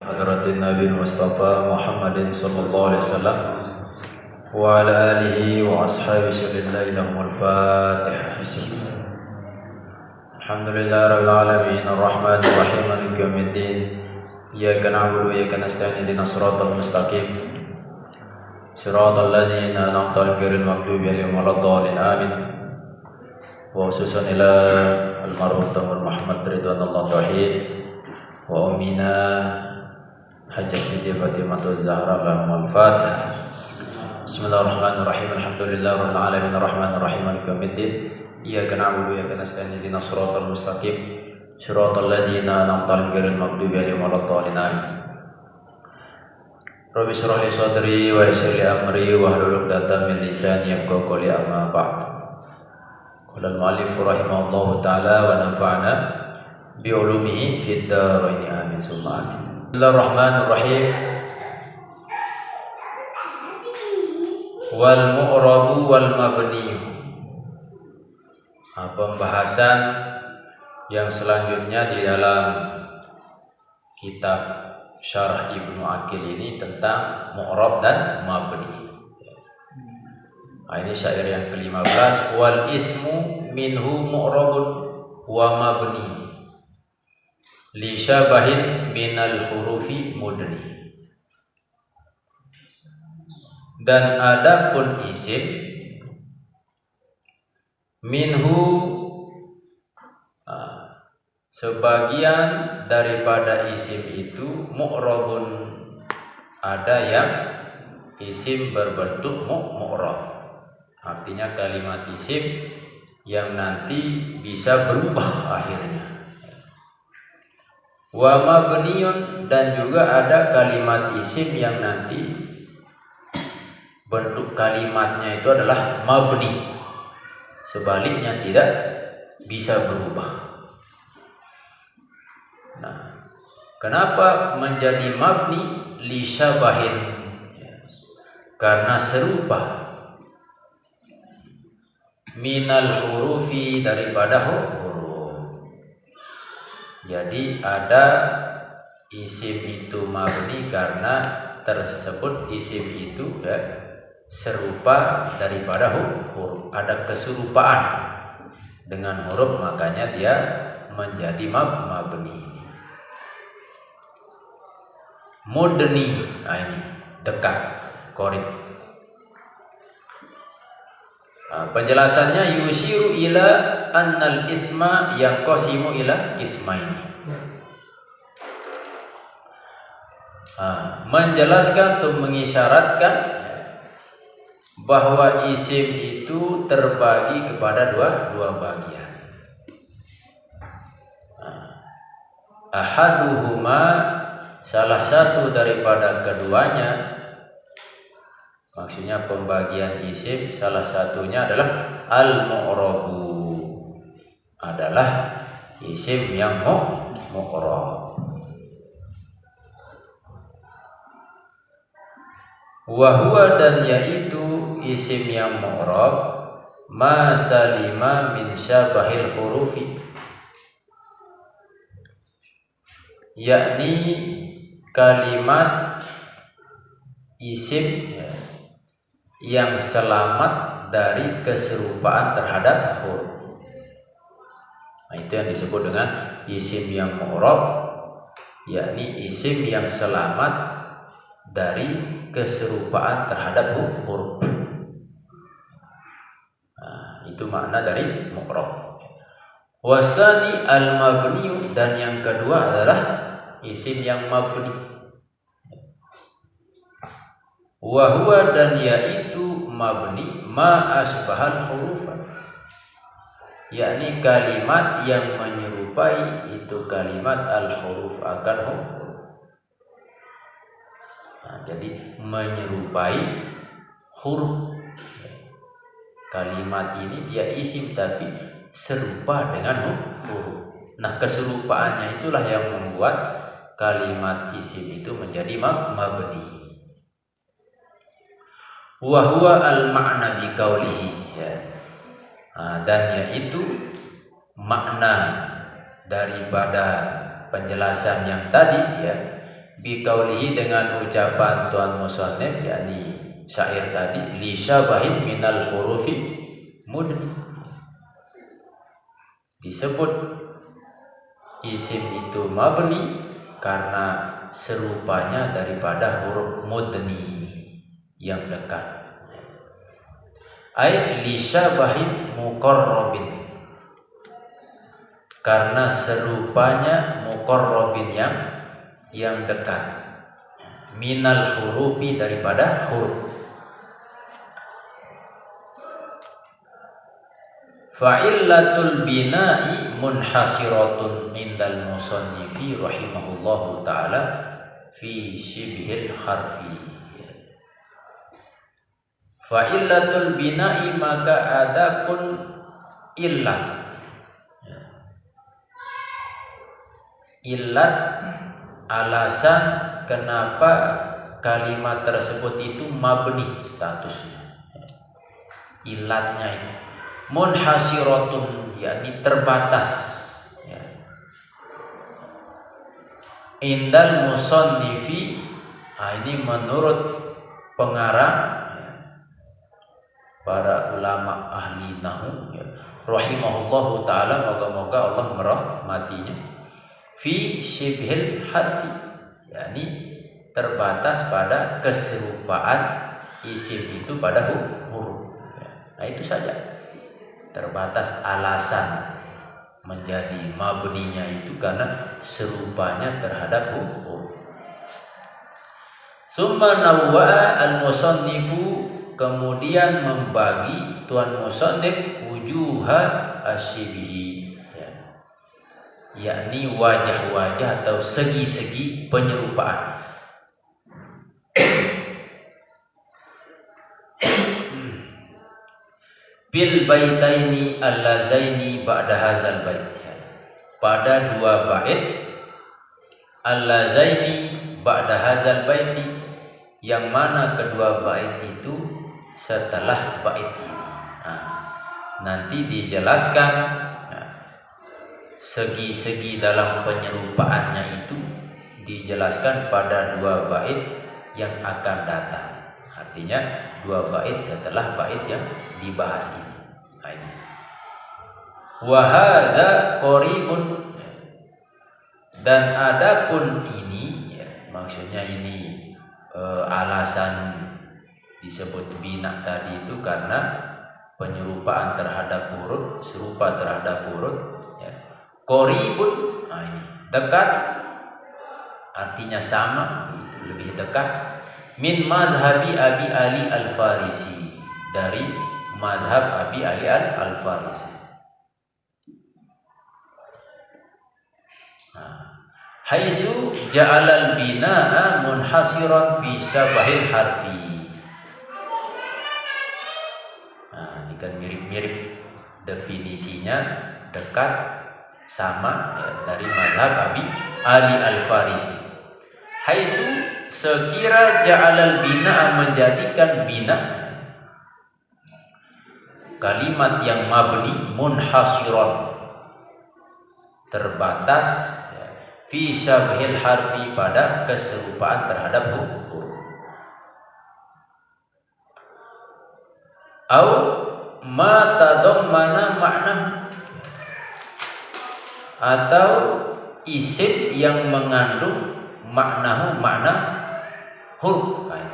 Hadratin Nabi Mustafa Muhammadin sallallahu alaihi wasallam wa ala alihi wa ashabihi sallallahu lahumul fatihah. Alhamdulillah rabbil alamin arrahmanir rahim maliki yaumiddin iyyaka na'budu wa iyyaka nasta'in ihdinas siratal mustaqim siratal ladzina an'amta 'alaihim ghairil maghdubi 'alaihim waladdallin amin. Wa khususan ila almarhum Tamur Muhammad ridwanullah tauhid wa ummina Hajjah Siti Fatimah Zahra lahumul fatihah. Bismillahirrahmanirrahim. Alhamdulillah rabbil alamin arrahmanir rahim maliki yaumiddin iyyaka na'budu wa iyyaka nasta'in ihdinas siratal mustaqim siratal ladzina an'amta 'alaihim ghairil maghdubi 'alaihim waladdallin amin. Rabbi shrah li sadri wa yassir li amri wahlul 'uqdatam min lisani yafqahu qawli amma ba'd. Qala al-mu'allif rahimahullahu ta'ala wa nafa'na bi 'ulumihi fid dharain amin summa amin. Bismillahirrahmanirrahim. Wal mu'rabu wal mabni. Pembahasan yang selanjutnya di dalam kitab Syarah Ibnu Aqil ini tentang mu'rab dan mabni. Ini syair yang ke-15. Wal ismu minhu mu'rabun wa mabni li syabahin minal hurufi mudni. Dan adapun isim minhu sebagian daripada isim itu mu'rabun, ada yang isim berbentuk mu'rab, artinya kalimat isim yang nanti bisa berubah akhirnya. Wa mabniun, dan juga ada kalimat isim yang nanti bentuk kalimatnya itu adalah mabni, sebaliknya tidak bisa berubah. Nah, kenapa menjadi mabni? Li syabahin, karena serupa, minal hurufi, daripada huruf. Jadi ada isim itu mabni karena tersebut isim itu serupa daripada huruf, ada keserupaan dengan huruf, makanya dia menjadi mabni. Mudni, ini dekat, korib. Penjelasannya yushiru ila annal isma yang qasimu ila ismaini. Menjelaskan atau mengisyaratkan bahwa isim itu terbagi kepada dua bagian. Ahaduhuma, salah satu daripada keduanya, maksudnya pembagian isim salah satunya adalah al-mu'rabu, adalah isim yang mu'rab. Wa huwa, dan yaitu isim yang mu'rab, ma salima min syabahil hurufi, yakni kalimat isim yang selamat dari keserupaan terhadap huruf. Itu yang disebut dengan isim yang mu'rab, yakni isim yang selamat dari keserupaan terhadap huruf. Itu makna dari mu'rab. Wasani al-mabni, dan yang kedua adalah isim yang mabni. Wa huwa, dan yaitu mabni, ma asbahal huruf, yakni kalimat yang menyerupai itu kalimat al-huruf akan huruf. Jadi menyerupai huruf. Kalimat ini dia isim tapi serupa dengan huruf. Nah, keserupaannya itulah yang membuat kalimat isim itu menjadi mabni. Wa huwa al-ma'na bi qawlihi, dan yaitu makna daripada penjelasan yang tadi, Biqaulihi dengan ucapan tuan musannif yakni syair tadi li syabahin minal hurufi mudni. Disebut isim itu mabni karena serupanya daripada huruf mudni yang dekat. Ai li syabahin muqarrabin, karena serupanya muqarrabin yang dekat, minal hurufi daripada huruf. Fa'illatul bina'i munhasiratun indal musannifi rahimahullahu ta'ala fi shibhil harfi. Fa'illatul bina'i maka adapun illat. Illat alasan kenapa kalimat tersebut itu mabni statusnya. Illatnya itu munhasiratun yakni terbatas ya. Indal musannifi, ini menurut pengarang ya, para ulama ahli nahwu ya, rahimahullahu taala, moga-moga Allah merahmatinya, fi syibhil harfi yakni terbatas pada keserupaan isim itu pada huruf ya. Nah itu saja, terbatas alasan menjadi mabninya itu karena serupanya terhadap huruf. Summa nawwa'a al-musannifu, kemudian membagi tuan musannif wujuha asyibhi ya, yakni wajah-wajah atau segi-segi penyerupaan. Bil baitaini allazaini ba'da hadzal bait, pada dua bait allazaini ba'da hadzal baiti, yang mana kedua bait itu setelah bait ini. Nanti dijelaskan segi-segi dalam penyerupaannya itu dijelaskan pada dua bait yang akan datang. Artinya dua bait setelah bait yang dibahas ini. Wa hadza qaribun, dan adapun ini ya, maksudnya ini alasan disebut bina tadi itu karena penyerupaan terhadap huruf, serupa terhadap huruf ya. Qaribun, ini dekat, artinya sama, itu lebih dekat. Min mazhabi Abi Ali Al-Farisi, dari mazhab Abi Ali Al-Farisi. Haitsu ja'alal bina'a munhasiran bi syabahil harfi. Ini kan mirip-mirip definisinya, dekat, sama ya, dari mazhab Abi Ali Al-Farisi. Haitsu, sekira ja'alal bina'a, menjadikan bina kalimat yang mabni munhasiran terbatas ya, fi syabhil harfi pada keserupaan terhadap huruf. Au ma tadammana makna, atau isim yang mengandung maknahu makna huruf ya.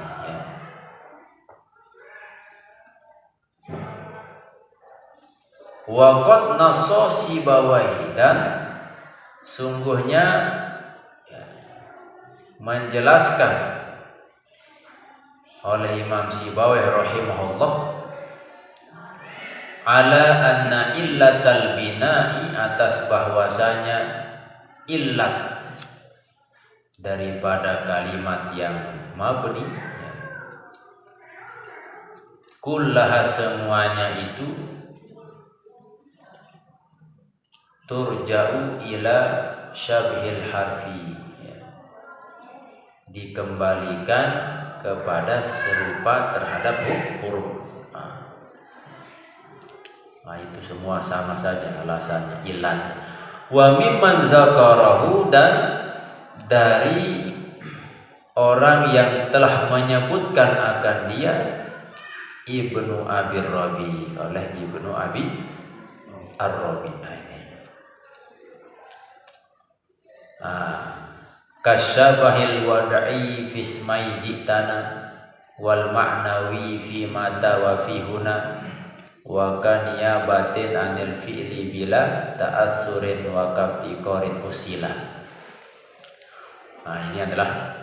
Wa qad nassa Sibawayh, dan sungguhnya ya, menjelaskan oleh Imam Sibawayh rahimahullah ala anna illatal bina'i, atas bahwasanya illat daripada kalimat yang mabni ya, kullaha, semuanya itu turja'u ila syabhil harfi ya, dikembalikan kepada serupa terhadap huruf. Nah itu semua sama saja alasannya, ilan. Wa mimman zakarahu, dan dari orang yang telah menyebutkan akan dia Ibnu Abi Rabi oleh Ibnu Abi Ar-Rabi. Kasyabahil wada'i fismai jitana wal ma'nawi fi mata wa fi huna wa kan batin anil fi'li bila ta'assurin wa kaftiqorin usila. Ini adalah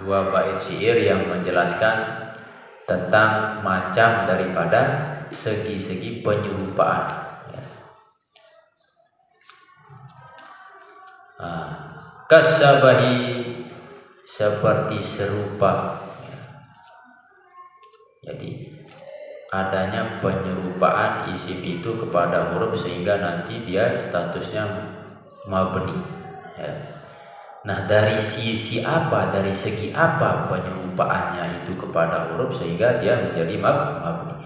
dua bait syair yang menjelaskan tentang macam daripada segi-segi penyerupaan. Kasyabahi seperti serupa. Jadi adanya penyerupaan isim itu kepada huruf sehingga nanti dia statusnya mabni. Nah, dari sisi apa, dari segi apa penyerupaannya itu kepada huruf sehingga dia menjadi mabni.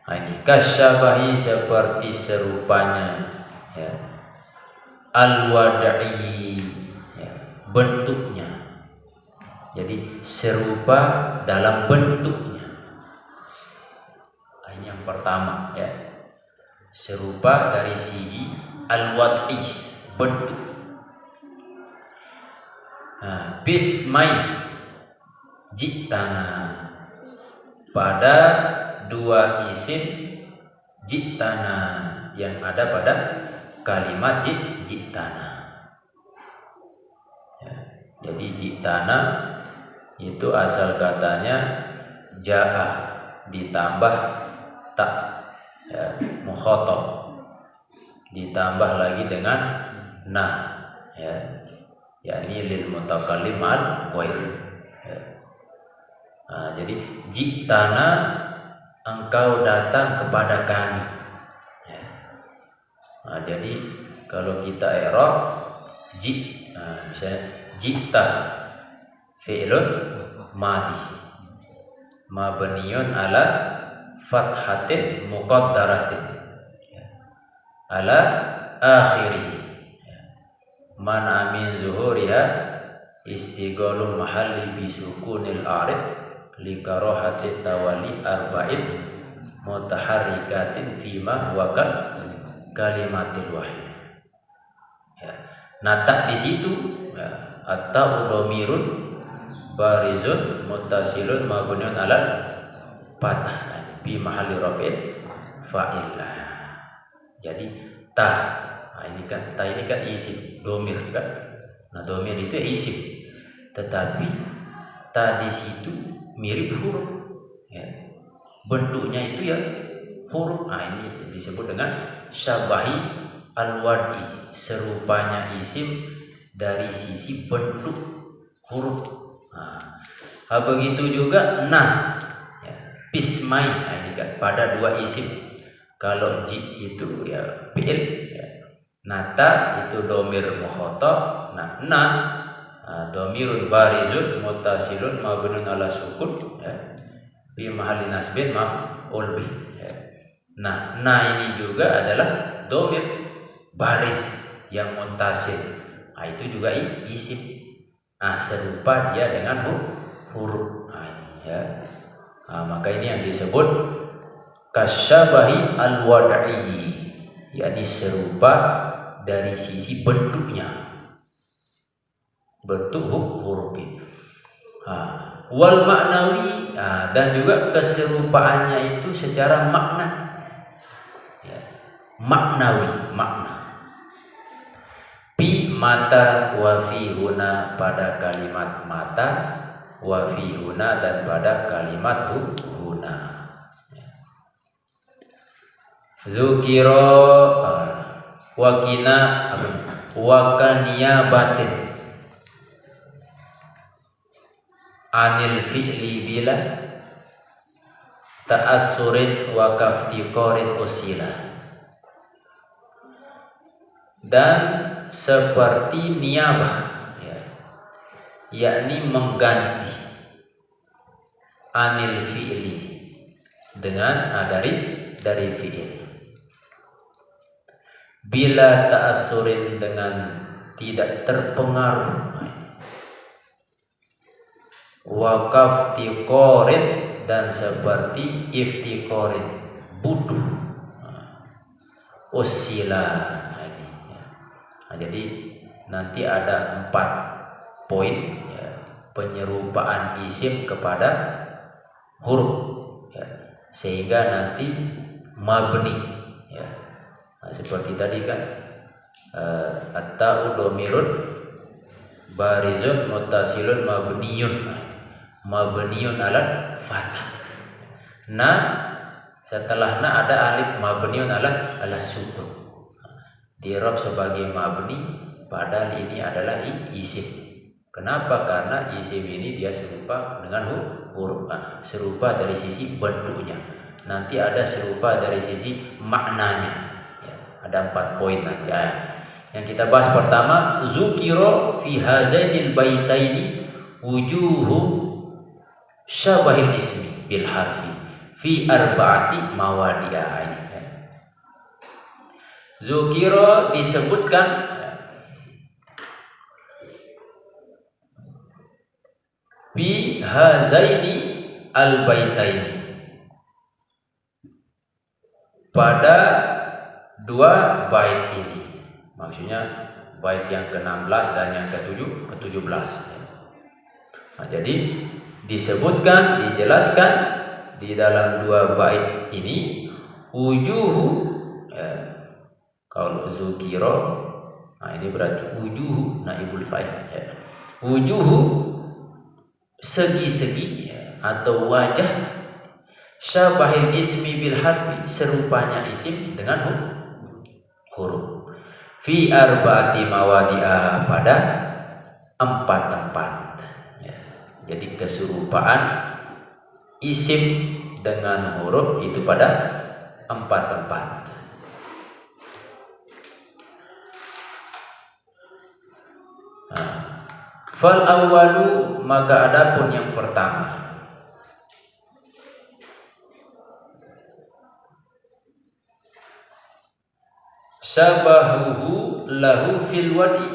Ini kasyabahi seperti serupanya, al-wada'i, bentuknya. Jadi serupa dalam bentuknya. Ini yang pertama, serupa dari segi al-wad'i, bentuk. Bismai jitana, pada dua isim jitana yang ada pada kalimat jitana. Jadi jitana itu asal katanya ja'a ditambah tak, mukhatab, ditambah lagi dengan nah, yakni lil mutakallim al ghair. Jadi jitana, engkau datang kepada kami. Jadi kalau kita i'rab misalnya jita fi'lun madhi mabniun ala fathatin muqaddaratin ala akhirih man min zuhuriha istighalul mahalli bisukunil arid likarohati tawali arba'in mutaharrikatin fima wakal kalimatil wahid. Nah, tak di situ atau domirun barizun muttasilun mabniun ala fathah bi mahalli raf'in fa'illah. Jadi ta, ini kan isim domir kan. Nah, domir itu isim, tetapi ta di situ mirip huruf, bentuknya itu ya huruf. Ini disebut dengan syabahi al-wadi, serupanya isim dari sisi bentuk huruf. Begitu juga nah, pismai, ini kan pada dua isim. Kalau ji itu ya fi'il, nata itu domir mukhatab, nah domirun barizun muttasilun mabniun ala sukun, fi mahalli nasbin maf'ul bih. Nah ini juga adalah domir baris yang muttasil. Itu juga isim. Serupa dia dengan huruf. Maka ini yang disebut kasyabahi al-wada'i, yakni serupa dari sisi bentuknya, bentuk huruf itu. Wal maknawi, dan juga keserupaannya itu secara makna, maknawi, makna. Fi mata wa fi huna, pada kalimat mata, wa fi huna, dan pada kalimat huna. Zukiro wakina wakania batin anil fi'li bila ta'assurin wa kaftiqorin usila. Dan seperti niyabah, yakni mengganti anil fi'li dengan dari fi'il, bila ta'assurin dengan tidak terpengaruh, wa kaftiqorin, dan seperti iftiqorin, butuh, usila. Nah, jadi nanti ada 4 poin ya, penyerupaan isim kepada huruf ya, sehingga nanti mabni ya. Nah, seperti tadi kan at-ta'u dhamirun barizun muttasilun mabniun ala fathah. Nah, setelah na ada alif mabniun ala sukun. Dirab sebagai mabni, padahal ini adalah isim. Kenapa? Karena isim ini dia serupa dengan huruf. Serupa dari sisi bentuknya. Nanti ada serupa dari sisi maknanya ya, ada 4 poin nanti ya. Yang kita bahas pertama, zukiro fi hazainil baitaini wujuhu syabahil ismi bil harfi fi arba'ati mawadi'ah. Zukiro disebutkan fi hazaini al baitaini, pada 2 bait ini. Maksudnya bait yang ke-16 dan yang ke-17. Nah, jadi disebutkan, dijelaskan di dalam 2 bait ini wujuhu ya, kalau zukiro, nah ini berarti wujuhu naibul fa'il ya. Wujuhu segi-segi ya, atau wajah, syabahil ismi bil harfi, serupanya isim dengan huruf, fi arba'ati mawadi'ah, pada 4 tempat ya. Jadi keserupaan isim dengan huruf itu pada 4 tempat. Nah, fal awwalu, maka adapun yang pertama, syabahuhu lahu fil wadi.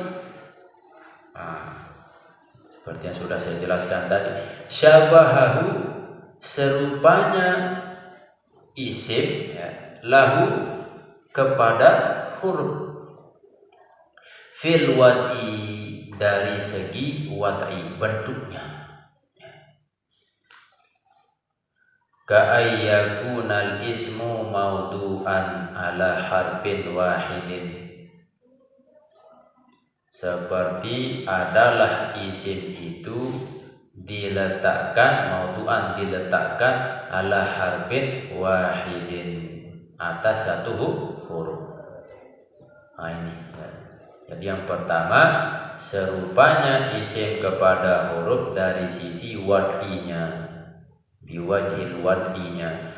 Seperti yang sudah saya jelaskan tadi, syabahahu serupanya isim ya, lahu kepada huruf, fil wadi dari segi wad'i, bentuknya ya. Ka'ayyakunal ismu maudu'an ala harfin wahidin, seperti adalah isim itu diletakkan, maudu'an diletakkan, ala harfin wahidin, atas 1 huruf. Nah ini ya. Jadi yang pertama, serupanya isim kepada huruf dari sisi wad'inya, biwajhil wad'inya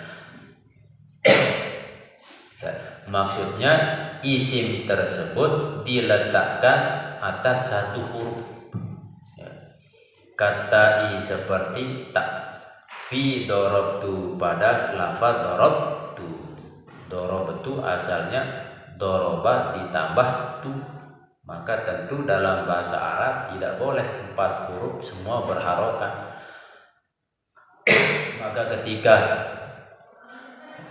ya, maksudnya isim tersebut diletakkan atas 1 huruf ya. Kata i seperti tak, fi dorobtu, pada lafaz dorobtu. Dorobtu asalnya doroba ditambah tu, maka tentu dalam bahasa Arab tidak boleh 4 huruf semua berharokat. Maka ketika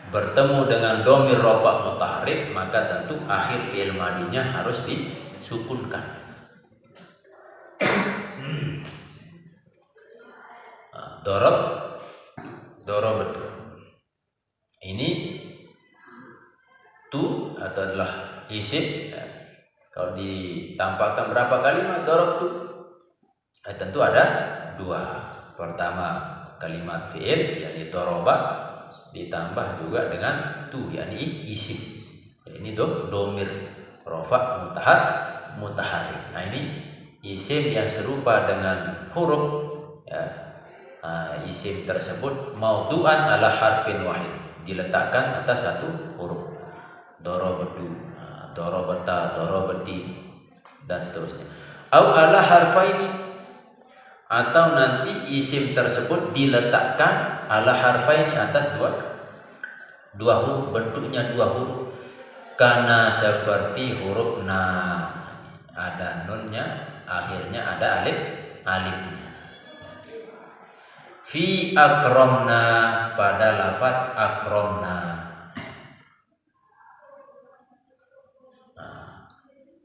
bertemu dengan dhamir rafa' mutaharrik, maka tentu akhir fi'il madinya harus disukunkan. Dorobtu ini tu atau adalah isim ya. Kalau ditampakkan berapa kalimat dorobtu? Tentu ada 2. Pertama kalimat fi'il yakni doroba, ditambah juga dengan tu yakni isim. Ya, ini dhamir rafa' mutaharrik. Nah ini isim yang serupa dengan huruf ya. Isim tersebut maudu'an ala harfin wahid, diletakkan atas 1 huruf. Dorobtu, dorobata, dorobati, dan seterusnya. Au ala harfaini, atau nanti isim tersebut diletakkan ala harfaini, atas 2 huruf, bentuknya 2 huruf. Karena seperti huruf na, ada nunnya, akhirnya ada alifnya. Fi akromna, pada lafaz akromna.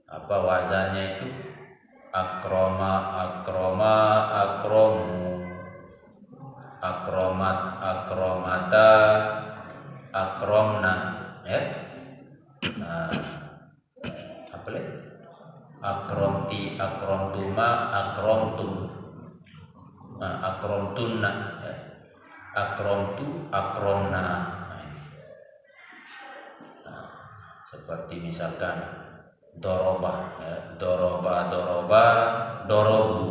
Apa wazannya itu? Akroma, akroma, akromu, akromat, akromata, akromna, ya. Apa lagi? Akromti, akromtuma, akromtum, akromtunna, ya. Akromtu, akromna. Seperti misalkan doroba, ya. Doroba, doroba, dorobu,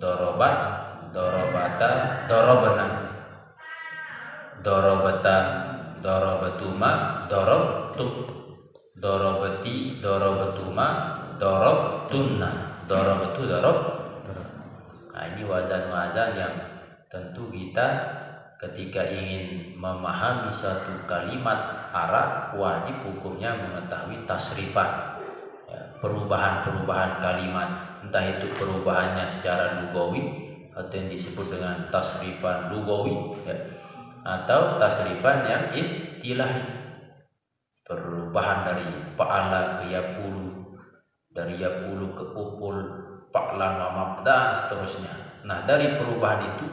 dorobat, dorobata, dorobna, dorobata, dorobatuma, dorobtum, dorobati, dorobatuma, dorobtunna, dorobatu, dorob. Nah, ini wazan-wazan yang tentu kita ketika ingin memahami suatu kalimat Arab wajib hukumnya mengetahui tasrifan, ya, perubahan-perubahan kalimat, entah itu perubahannya secara lugawi atau yang disebut dengan tasrifan lugawi, ya, atau tasrifan yang istilahi, perubahan dari fa'ala ke yapulu, dari yapulu ke upul, fa'lan wa mabda, seterusnya. Nah, dari perubahan itu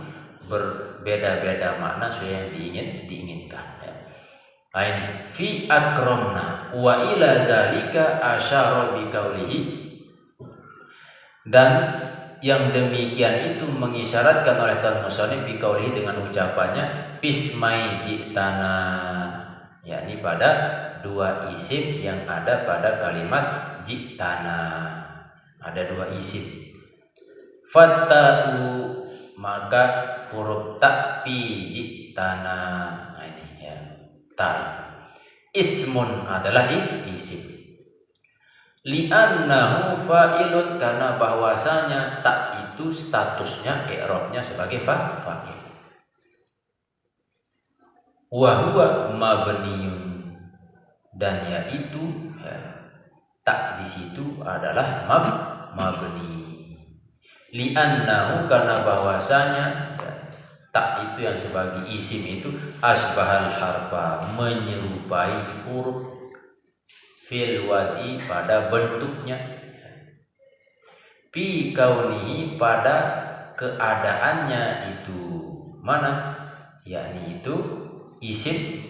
berbeda-beda makna sesuai yang diinginkan, ya. Nah, ini fi akromna wa ila zalika asyara bi qaulihi, dan yang demikian itu mengisyaratkan oleh musannif bi qaulihi dengan ucapannya bismai jitana, yakni pada dua isim yang ada pada kalimat jitana. Ada dua isim. Fatta'u, maka huruf ta fi jitana. Nah, ini ya, ta itu ismun adalah isim. Li'annahu fa'ilun, karena bahwasanya ta itu statusnya i'rabnya sebagai fa'il. Wa huwa mabniyun, dan yaitu, ya, ta di situ adalah mabni. Li'annahu, karena bahwasanya, ya, ta itu yang sebagai isim itu asbahal harfa, menyerupai huruf, fil wadi, pada bentuknya, fi kaunihi, pada keadaannya itu, mana, yakni itu isim,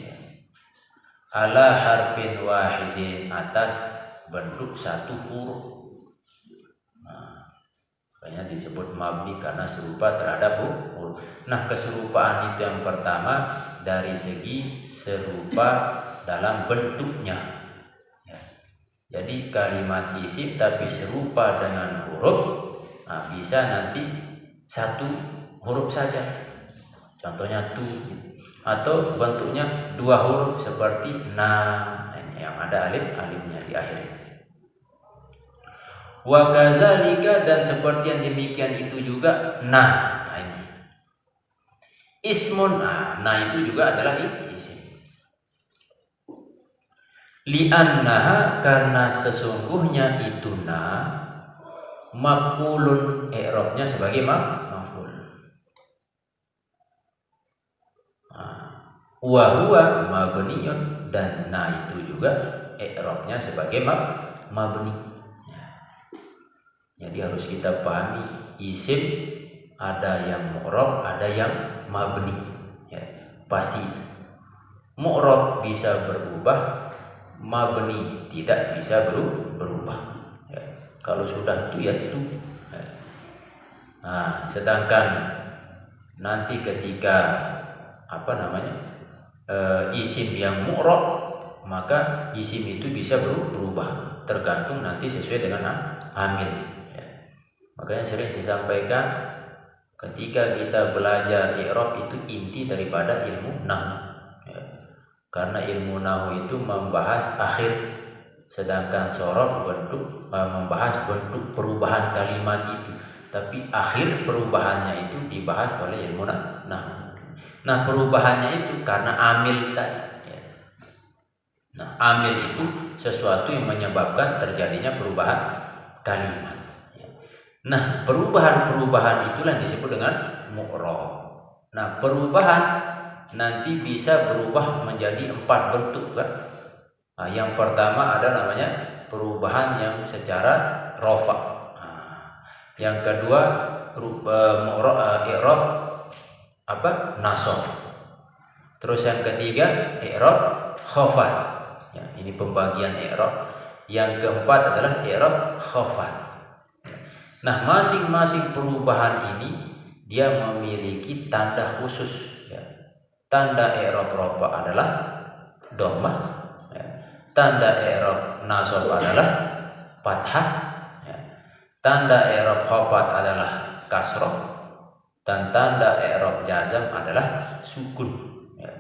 ala harfin wahidin, atas bentuk satu huruf. Makanya disebut mabni karena serupa terhadap huruf. Nah, keserupaan itu yang pertama dari segi serupa dalam bentuknya, ya. Jadi kalimat isim tapi serupa dengan huruf, nah, bisa nanti satu huruf saja, contohnya tu, atau bentuknya dua huruf seperti na, yang ada alifnya di akhir. Wa kadzalika, dan seperti yang demikian itu juga na. Nah, ini ismun, na itu juga adalah isim. Li'annaha, karena sesungguhnya itu na maf'ulun, i'rabnya sebagai maf'ul. Wa huwa mabniyun, dan na itu juga i'rabnya sebagai mabni. Jadi harus kita pahami, isim ada yang mu'rab, ada yang mabni, ya. Pasti mu'rab bisa berubah, mabni tidak bisa berubah, ya. Kalau sudah itu ya itu, ya. Nah, sedangkan nanti ketika isim yang mu'rab, maka isim itu bisa berubah tergantung nanti sesuai dengan amil. Makanya sering saya sampaikan, ketika kita belajar i'rab itu inti daripada ilmu nahwu, ya. Karena ilmu nahwu itu membahas akhir, sedangkan sorof membahas bentuk perubahan kalimat itu, tapi akhir perubahannya itu dibahas oleh ilmu nahwu. Nah, perubahannya itu karena amil tadi, ya. Nah, amil itu sesuatu yang menyebabkan terjadinya perubahan kalimat. Nah, perubahan-perubahan itulah yang disebut dengan mu'rab. Nah, perubahan nanti bisa berubah menjadi 4 bentuk kan. Nah, yang pertama ada namanya perubahan yang secara rofa. Nah, yang kedua i'rab nasab. Terus yang ketiga i'rab khafat. Ya, ini pembagian i'rab. Yang keempat adalah i'rab khafat. Nah, masing-masing perubahan ini dia memiliki tanda khusus. Ya. Tanda i'rab rofa adalah dhammah. Ya. Tanda i'rab nasab adalah fathah. Ya. Tanda i'rab khafat adalah kasrah. Dan tanda i'rab jazam adalah sukun. Ya.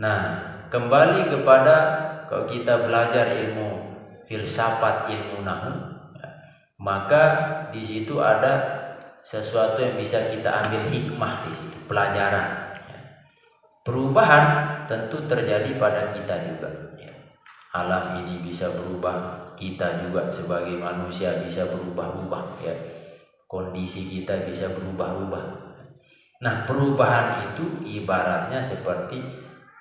Nah, kembali kepada kalau kita belajar ilmu filsafat, ilmu nahwu, ya, maka di situ ada sesuatu yang bisa kita ambil hikmah di situ, pelajaran. Ya. Perubahan tentu terjadi pada kita juga. Ya. Alam ini bisa berubah, kita juga sebagai manusia bisa berubah-ubah. Ya. Kondisi kita bisa berubah-ubah. Nah, perubahan itu ibaratnya seperti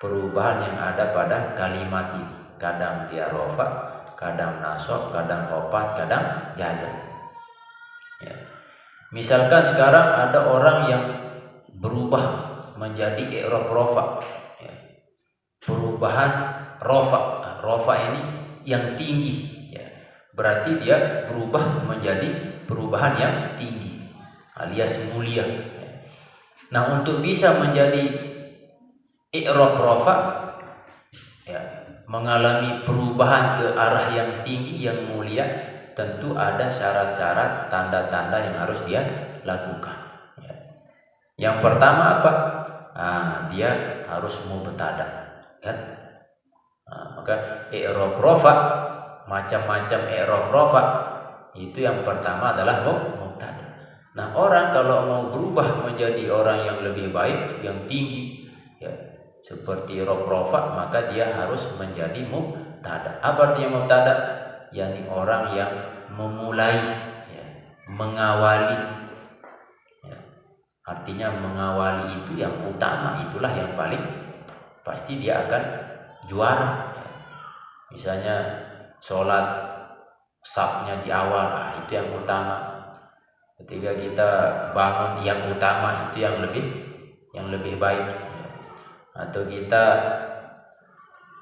perubahan yang ada pada kalimat ini. Kadang dia rofa, kadang nasab, kadang khafat, kadang jazam. Ya. Misalkan sekarang ada orang yang berubah menjadi i'rab rofa. Ya. Perubahan rofa. Rofa ini yang tinggi. Ya. Berarti dia berubah menjadi perubahan yang tinggi alias mulia. Nah, untuk bisa menjadi i'rab rofa, ya, mengalami perubahan ke arah yang tinggi, yang mulia, tentu ada syarat-syarat, tanda-tanda yang harus dia lakukan. Ya. Yang pertama apa? Dia harus mubtada. Ya. Maka i'rab rofa, macam-macam i'rab rofa, itu yang pertama adalah mubtada. Nah, orang kalau mau berubah menjadi orang yang lebih baik, yang tinggi, ya, seperti i'rab rofa, maka dia harus menjadi mubtada. Apa artinya mubtada? yakni orang yang memulai, ya, mengawali, ya. Artinya mengawali itu yang utama, itulah yang paling pasti dia akan juara, ya. Misalnya sholat safnya di awal, itu yang utama. Ketika kita bangun, yang utama itu yang lebih baik, ya. Atau kita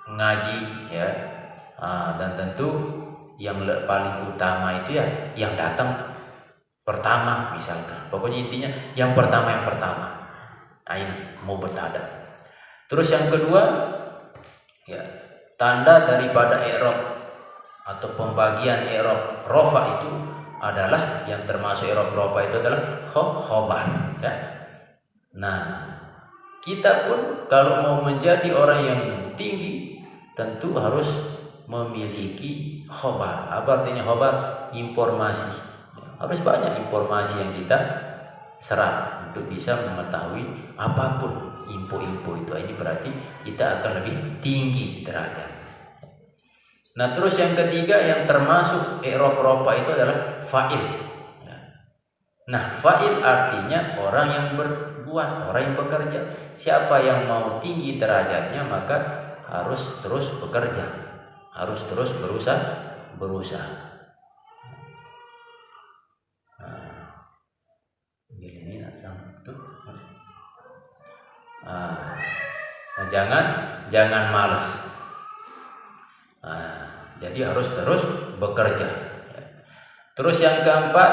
ngaji, ya, dan tentu yang paling utama itu ya yang datang pertama, misalkan. Pokoknya intinya yang pertama. Nah, ini mubtada. Terus yang kedua, ya, tanda daripada i'rab atau pembagian i'rab rofa itu adalah, yang termasuk i'rab rofa itu adalah khobar, ya. Nah, kita pun kalau mau menjadi orang yang tinggi tentu harus memiliki khobar. Apa artinya khobar? Informasi. Harus banyak informasi yang kita serap untuk bisa mengetahui apapun info-info itu. Ini berarti kita akan lebih tinggi derajat. Nah, terus yang ketiga yang termasuk i'rab rofa itu adalah fa'il. Nah, fa'il artinya orang yang berbuat, orang yang bekerja. Siapa yang mau tinggi derajatnya maka harus terus bekerja, harus terus berusaha. Jangan malas. Jadi harus terus bekerja. Terus yang keempat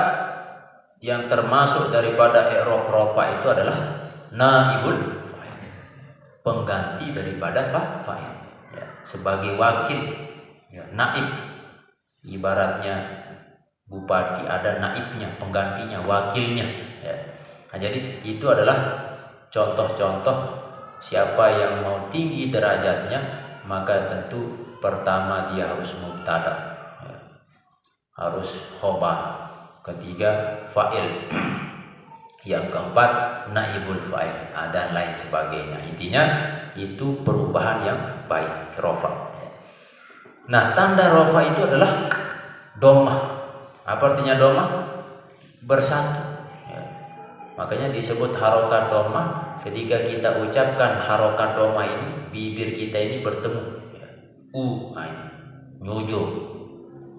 yang termasuk daripada i'rab rofa itu adalah naibul fa'il, pengganti daripada fa'il, ya, sebagai wakil, ya, naib. Ibaratnya bupati ada naibnya, penggantinya, wakilnya, ya. Nah, jadi itu adalah contoh-contoh siapa yang mau tinggi derajatnya, maka tentu pertama dia harus mubtada, ya, harus khobar, ketiga fa'il, yang keempat naibul fa'il, dan lain sebagainya. Intinya itu perubahan yang baik, rofa. Nah, tanda rofa itu adalah dhammah. Apa artinya dhammah? Bersatu, ya. Makanya disebut harokat dhamma. Ketika kita ucapkan harokat dhamma ini, bibir kita ini bertemu. Nyojo.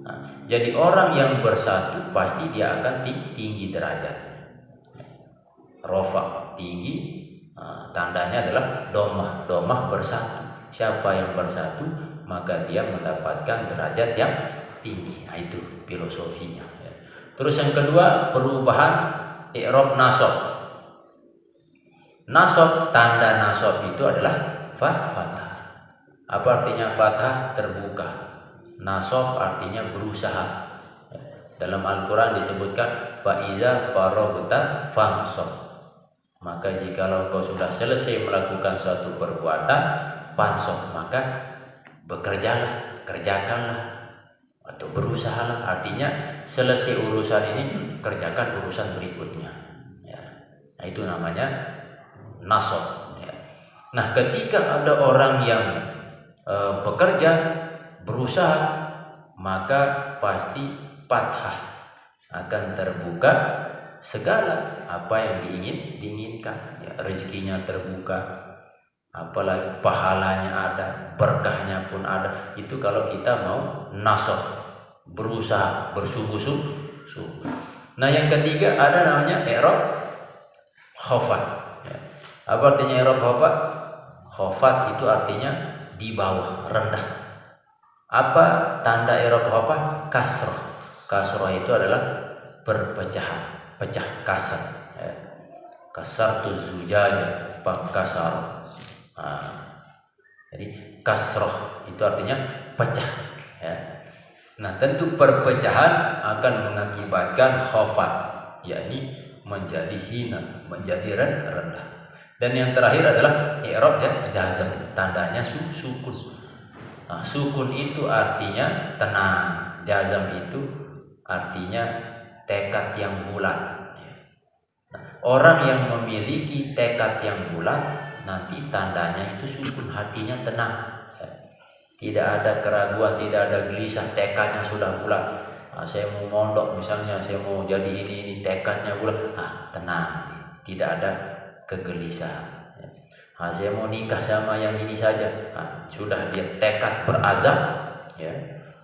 Nah, jadi orang yang bersatu pasti dia akan tinggi derajat. Rofa tinggi, tandanya adalah domah bersatu. Siapa yang bersatu maka dia mendapatkan derajat yang tinggi. Nah, itu filosofinya. Terus yang kedua, perubahan i'rab nasab. Nasab, tanda nasab itu adalah fathah. Apa artinya fathah? Terbuka. Nasab artinya berusaha. Dalam Al-Quran disebutkan fa'iza faragta fansab. Maka jikalau kau sudah selesai melakukan suatu perbuatan, fansab, maka bekerjalah, kerjakanlah, atau berusahalah. Artinya selesai urusan ini, kerjakan urusan berikutnya. Ya. Nah, itu namanya nasab. Ya. Nah, ketika ada orang yang bekerja, berusaha, maka pasti fathah akan terbuka segala apa yang diinginkan. Ya, rezekinya terbuka, apalagi pahalanya ada, berkahnya pun ada. Itu kalau kita mau nasab, berusaha, bersungguh-sungguh. Nah, yang ketiga ada namanya i'rab khafat. Ya. Apa artinya i'rab khafat? Khafat itu artinya di bawah, rendah. Apa tanda i'rab khafat? Kasrah. Kasrah itu adalah perpecahan, pecah kasar. Ya. Kasar tu zujajah, kasar. Jadi kasroh itu artinya pecah. Ya. Nah, tentu perpecahan akan mengakibatkan khafat, yakni menjadi hina, menjadi rendah. Dan yang terakhir adalah i'rab jazm, tandanya sukun. Nah, sukun itu artinya tenang, jazm itu artinya tekad yang bulat. Nah, orang yang memiliki tekad yang bulat nanti tandanya itu sukun, hatinya tenang. Tidak ada keraguan, tidak ada gelisah, tekadnya sudah bulat. Saya mau mondok misalnya, saya mau jadi ini tekadnya bulat. Tenang, tidak ada kegelisahan. Saya mau nikah sama yang ini saja. Sudah dia tekad berazam, ya.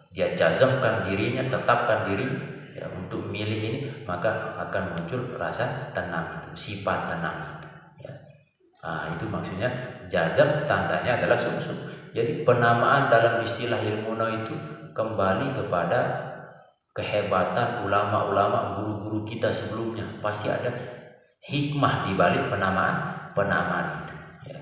Dia jazmkan dirinya, tetapkan diri ya, untuk milih ini, maka akan muncul rasa tenang itu, sifat tenang itu. Ya. Itu maksudnya jazm, tandanya adalah sukun. Jadi penamaan dalam istilah ilmu itu kembali kepada kehebatan ulama-ulama, guru-guru kita sebelumnya. Pasti ada hikmah di balik penamaan itu. Ya.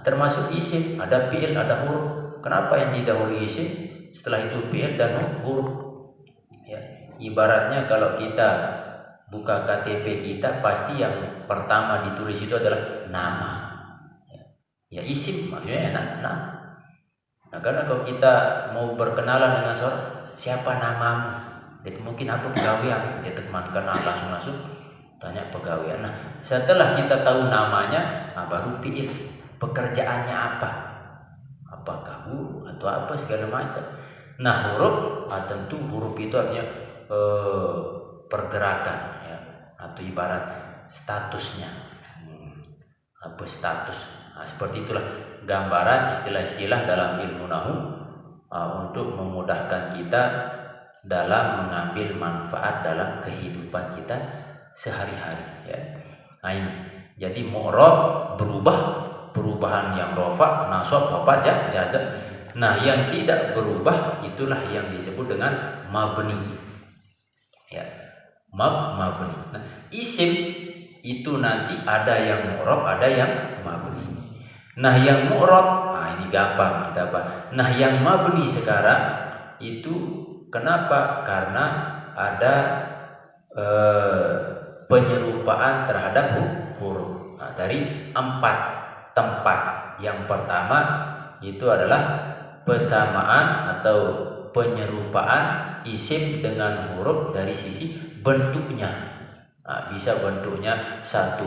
Termasuk isim, ada fi'il, ada huruf. Kenapa yang didahului isim, setelah itu fi'il dan huruf? Ya. Ibaratnya kalau kita buka KTP kita, pasti yang pertama ditulis itu adalah nama. Ya, isim maksudnya nama. Nah, karena kalau kita mau berkenalan dengan seorang, siapa namamu? Dia mungkin apa pegawai, dia teman kenal langsung tanya pegawai. Nah, setelah kita tahu namanya, baru fi'il, pekerjaannya apa? Apakah guru atau apa segala macam. Nah, huruf, tentu huruf itu artinya pergerakan, ya, atau ibarat statusnya. Apa status? Seperti itulah gambaran istilah-istilah dalam ilmu nahu untuk memudahkan kita dalam mengambil manfaat dalam kehidupan kita sehari-hari. Ya. Nah, ini jadi mu'rab berubah, perubahan yang rofa, nasab, khafat, jazm. Nah, yang tidak berubah itulah yang disebut dengan mabni. Ya, mabni. Nah, isim itu nanti ada yang mu'rab, ada yang mabni. Nah, yang mu'rab, ini gampang kita bahas. Nah, yang mabni sekarang itu kenapa? Karena ada penyerupaan terhadap huruf. Dari 4 tempat. Yang pertama itu adalah persamaan atau penyerupaan isim dengan huruf dari sisi bentuknya. Bisa bentuknya 1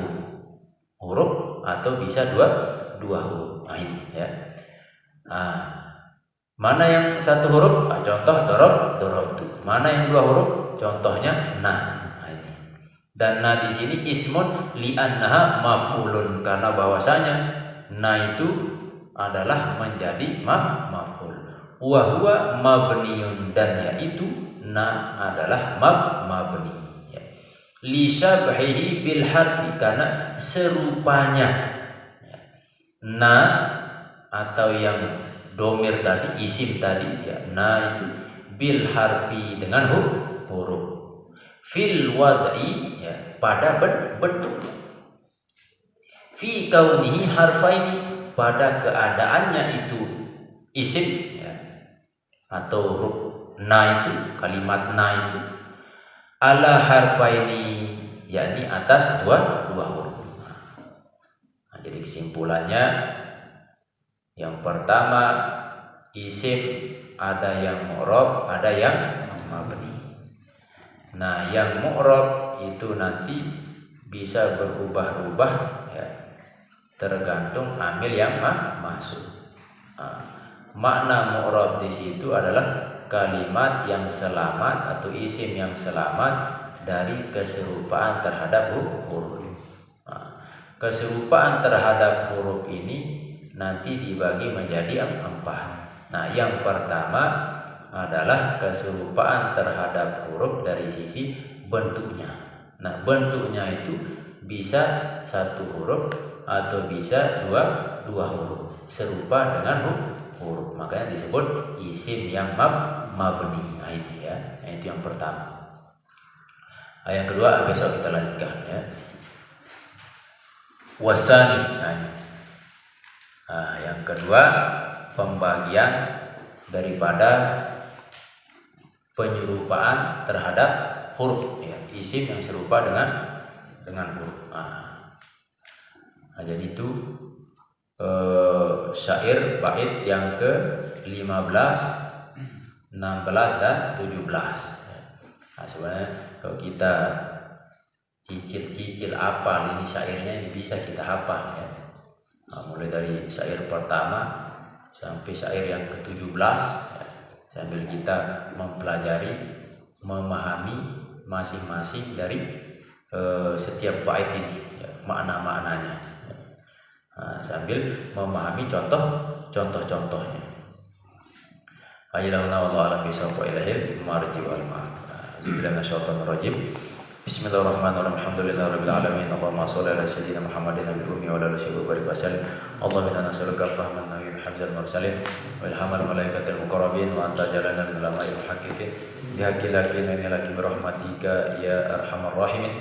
huruf atau bisa 2 huruf. Ini ya. Mana yang 1 huruf? Contoh dorob itu. Mana yang 2 huruf? Contohnya nah. Ini. Dan na di sini ismun li'annaha maf'ulun, karena bahwasanya na itu adalah menjadi maf'ul. Wa huwa mabniun, dan yaitu na adalah mabni. Ya. Li syabhihi bil harfi, karena serupanya ya. Na atau yang domir tadi, isim tadi ya, na itu bil harfi dengan huruf. Fil wad'i ya, pada bentuk. Fi kaunihi harfaini, pada keadaannya itu isim ya, atau huruf na itu, kalimat na itu ala harfaini, yakni atas dua huruf. Nah, jadi kesimpulannya yang pertama, isim ada yang mu'rab, ada yang mabni. Nah, yang mu'rab itu nanti bisa berubah-ubah ya, tergantung amil yang masuk. Nah, makna mu'rab di situ adalah kalimat yang selamat atau isim yang selamat dari keserupaan terhadap huruf. Nah, keserupaan terhadap huruf ini nanti dibagi menjadi 4. Nah, yang pertama adalah keserupaan terhadap huruf dari sisi bentuknya. Nah, bentuknya itu bisa satu huruf atau bisa dua huruf serupa dengan huruf, makanya disebut isim yang mabni. Nah, ini ya, nah, itu yang pertama. Nah, yang kedua besok kita lanjutkan ya. Wasani. Nah, yang kedua pembagian daripada penyerupaan terhadap huruf ya, isim yang serupa dengan huruf. Nah, jadi itu syair bait yang ke-15, 16 dan 17. Nah, sebenarnya kalau kita cicil hafal ini syairnya, ini bisa kita hafal ya. Nah, mulai dari syair pertama sampai syair yang ke-17 ya, sambil kita mempelajari, memahami masing-masing dari setiap bait ini ya, makna-maknanya ya. Nah, sambil memahami contoh-contohnya. Ayyallahu wallahu a'lam bishawab wa ilahil marji wal ma'ad. Bismillahirrahmanirrahim. Bismillahirrahmanirrahim. Alhamdulillahirabbil alamin. Allahumma shalli ala sayyidina Muhammadin nabiyil ummi wa ala alihi wa barik wasallam. Allahumma inna nas'aluka fahman nabiyil hafzal mursalin wa ilhamal malaikatil muqarrabin wa anta jalana bil ulama'i muhaqqiqin bihaqqil lakin laki bi rahmatika ya arhamar rahimin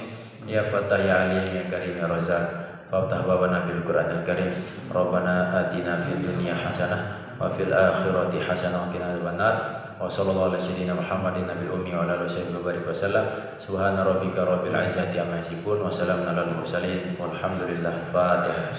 ya fatah ya alim ya karim ya razak. Faftah babana bil Qur'anil karim. Rabbana atina fid dunya hasanah wa fil akhirati hasanah wa qina adzabannar. Wa sallallahu ala sayyidina Muhammadin nabiyil ummi wa ala alihi wa barik wasallam. Subhana rabbika rabbil izzati amma yasifun wa salamun alal mursalin walhamdulillah. Fatihah.